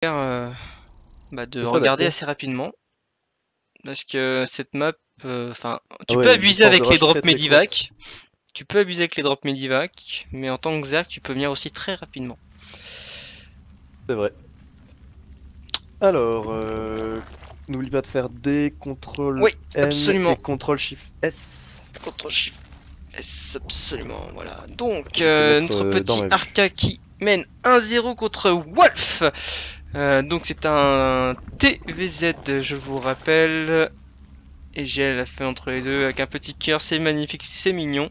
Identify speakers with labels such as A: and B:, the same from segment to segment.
A: De
B: Faut
A: regarder
B: s'adapter.
A: assez rapidement. Parce que cette map,
B: Ah
A: tu peux
B: ouais, une
A: abuser
B: distance de
A: avec les
B: rush très
A: drops
B: très courte.
A: Medivac. Tu peux abuser avec les drops Medivac, mais en tant que Zerg, tu peux venir aussi très rapidement.
B: C'est vrai. Alors, n'oublie pas de faire D, CTRL
A: Oui,
B: N et
A: absolument.
B: CTRL SHIFT S.
A: Ctrl Shift S, absolument. Voilà. Donc,
B: Je vais te mettre
A: notre
B: dans
A: petit
B: ma vue.
A: Arca qui mène 1-0 contre Wolf. Donc, c'est un TVZ, je vous rappelle. Et j'ai la fait entre les deux avec un petit cœur. C'est magnifique, c'est mignon.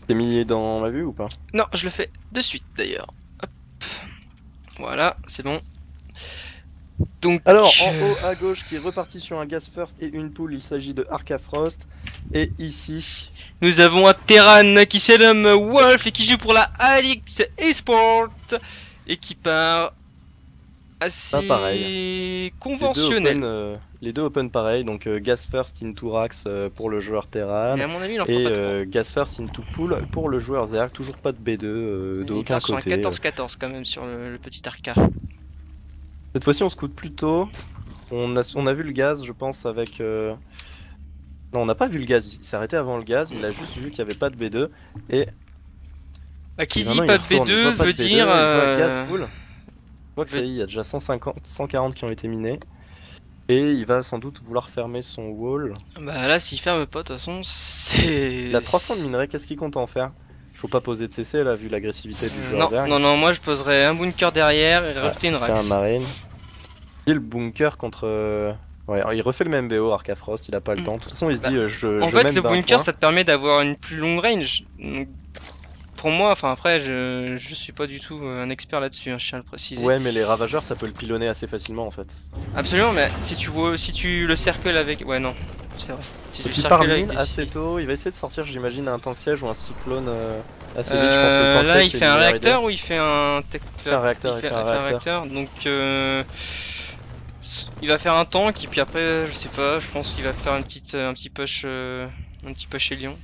B: T'es mis dans ma vue ou pas?
A: Non, je le fais de suite d'ailleurs. Hop, voilà, c'est bon. Donc,
B: Alors, en haut à gauche, qui est reparti sur un Gas First et une poule, il s'agit de Arca Frost. Et ici,
A: nous avons un Terran qui s'appelle Wolf et qui joue pour la Alix Esport et qui part
B: ben pareil.
A: assez
B: Les deux open,
A: conventionnel.
B: pareil, donc Gas First into Rax pour le joueur Terran
A: Mais à mon avis, il en fera
B: et
A: pas trois.
B: Gas First into Pool pour le joueur Zerg. Toujours pas de B2 de
A: Il
B: aucun
A: part sur un
B: côté.
A: 14-14 quand même sur le petit Arca.
B: Cette fois-ci, on scout plus tôt. On a vu le gaz, je pense, avec. Non, on n'a pas vu le gaz. Il s'est arrêté avant le gaz. Il a juste vu qu'il n'y avait pas de B2. Et,
A: Qui
B: et
A: dit
B: maintenant, il
A: pas de
B: retourne. Il voit
A: B2
B: pas de
A: veut dire
B: B2. Il voit gaz pool. Il voit que ça
A: veut-
B: y est, il y a déjà 150, 140 qui ont été minés. Et il va sans doute vouloir fermer son wall.
A: Bah là, s'il ferme pas, de toute façon,
B: Il a
A: c'est
B: 300 de minerais. Qu'est-ce qu'il compte en faire? Il faut pas poser de CC là, vu l'agressivité du joueur
A: non,
B: Zerg.
A: non, non, moi je poserais un bunker derrière et
B: Ouais,
A: rajouter une
B: il fait un
A: rack.
B: marine. Il bunker contre. Ouais, alors, il refait le même BO, Arca Frost. Il a pas le
A: Mm.
B: temps. De toute façon, il se
A: Bah,
B: dit
A: en
B: je
A: fait,
B: mène
A: le
B: d'un
A: bunker,
B: point.
A: ça te permet d'avoir une plus longue range. Donc, pour moi, enfin après, je suis pas du tout un expert là-dessus, hein, je tiens à le préciser.
B: Ouais, mais les ravageurs, ça peut le pilonner assez facilement en fait.
A: Absolument, mais si tu le cercles avec, ouais non, c'est vrai. Si tu
B: Donc
A: le
B: il part
A: cercles avec
B: mine
A: des
B: assez
A: cibles.
B: tôt, il va essayer de sortir j'imagine un tank siège ou un cyclone assez vite, je pense que le tank
A: Là,
B: siège
A: il
B: c'est
A: fait
B: une
A: un
B: meilleure idée.
A: réacteur ou il fait un
B: Il fait un réacteur, il fait un
A: il fait un
B: réacteur.
A: réacteur. Donc, il va faire un tank et puis après, je sais pas, je pense qu'il va faire un petit push Hélion.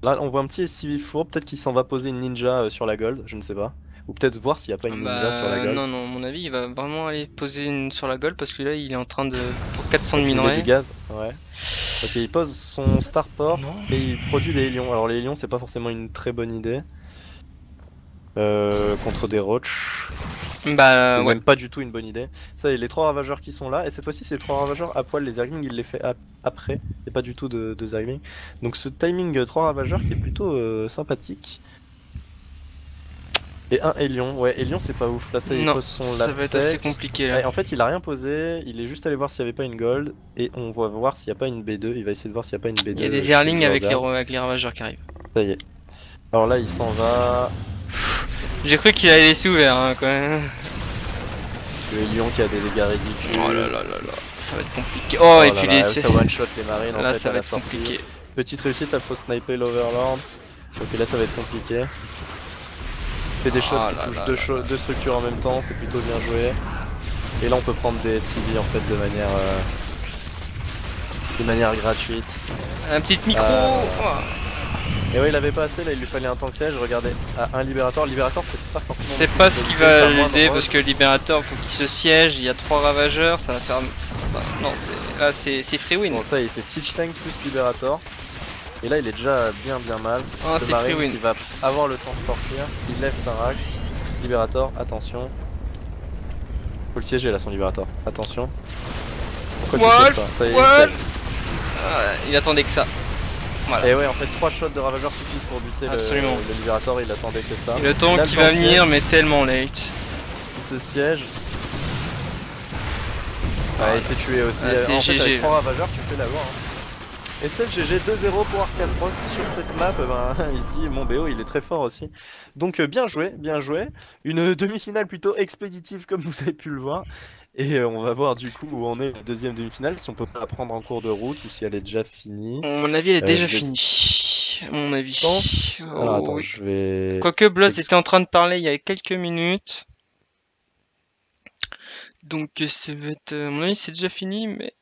B: Là on voit un petit SCV four, peut-être qu'il s'en va poser une ninja sur la gold, je ne sais pas. Ou peut-être voir s'il n'y a pas une ninja sur la gold.
A: Non, non, à mon avis, il va vraiment aller poser une sur la goal parce que là, il est en train de pour 400 de
B: Donc miner du
A: minerais.
B: gaz, ouais. Ok, il pose son starport
A: Non.
B: et il produit des hélions. Alors les hélions c'est pas forcément une très bonne idée. Contre des roches.
A: Bah
B: C'est
A: ouais.
B: même pas du tout une bonne idée. Ça y est, les trois ravageurs qui sont là, et cette fois-ci, c'est les trois ravageurs à poil. Les Zerglings, il les fait après. Il n'y a pas du tout de Zergling. Donc ce timing 3 ravageurs qui est plutôt sympathique. Et un Hélion. Ouais, Hélion, c'est pas ouf. Là, ça, il
A: Non,
B: pose son
A: ça va être assez
B: Laptech.
A: compliqué là.
B: Ouais, en fait, il a rien posé. Il est juste allé voir s'il n'y avait pas une gold. Et on va voir s'il n'y a pas une B2. Il va essayer de voir s'il n'y a pas une
A: Il y a des
B: B2 chez le
A: Zerlings
B: joueur Zerg.
A: avec les ravageurs qui arrivent.
B: Ça y est. Alors là, il s'en va.
A: J'ai cru qu'il allait laisser ouvert hein, quand même.
B: Le Hélion qui a des dégâts
A: Oh là
B: ridicules.
A: là là là, ça va être compliqué. Oh, et
B: Oh là
A: puis les
B: là, ça one shot les marines en
A: là,
B: fait
A: ça
B: à
A: va
B: la
A: être
B: sortie.
A: compliqué.
B: Petite réussite, là faut sniper l'Overlord. Ok, là ça va être compliqué. Fait des shots
A: Oh
B: qui
A: là
B: touchent
A: là là là.
B: deux structures en même temps, c'est plutôt bien joué. Et là on peut prendre des CV en fait de manière gratuite.
A: Un petit micro. Oh.
B: Et ouais, il avait pas assez, là il lui fallait un tank siège. Regardez, ah, un libérateur. Libérateur c'est pas forcément
A: C'est
B: beaucoup
A: pas
B: de
A: ce qui
B: qualité,
A: va
B: ça a moins de
A: l'aider
B: rôle.
A: parce que le libérateur faut qu'il se siège, il y a 3 ravageurs, ça va faire. Bah, non, là c'est free win.
B: Bon, ça il fait siege tank plus libérateur. Et là il est déjà bien mal.
A: Ah,
B: Le
A: c'est free
B: marine
A: win.
B: qui va avoir le temps de sortir. Il lève sa rax. Libérateur, attention. Faut le siéger là son libérateur. Attention. Pourquoi tu sièges pas? Ça y est, il siège.
A: Ah, il attendait que ça. Voilà.
B: Et ouais, en fait, 3 shots de ravageurs suffisent pour buter
A: Absolument.
B: le libérateur, il attendait que ça.
A: Et le temps
B: Là,
A: qui
B: le
A: va
B: temps
A: venir,
B: siège,
A: mais tellement late.
B: il se siège.
A: Ah,
B: Ouais, il s'est tué aussi.
A: ah,
B: En fait,
A: GG.
B: avec 3 ravageurs, tu fais la loi. Et c'est le GG 2-0 pour Arca Frost sur cette map. Ben, il se dit, mon BO, il est très fort aussi. Donc, bien joué, bien joué. Une demi-finale plutôt expéditive, comme vous avez pu le voir. Et on va voir du coup où on est la deuxième demi-finale, si on peut pas la prendre en cours de route ou si elle est déjà finie.
A: À mon avis, elle est déjà
B: Je vais
A: finie. À mon avis.
B: pense. Alors
A: Oh,
B: attends,
A: oui.
B: je vais.
A: Quoique Bloss était en train de parler il y a quelques minutes. Donc ça va être. À mon avis, c'est déjà fini, mais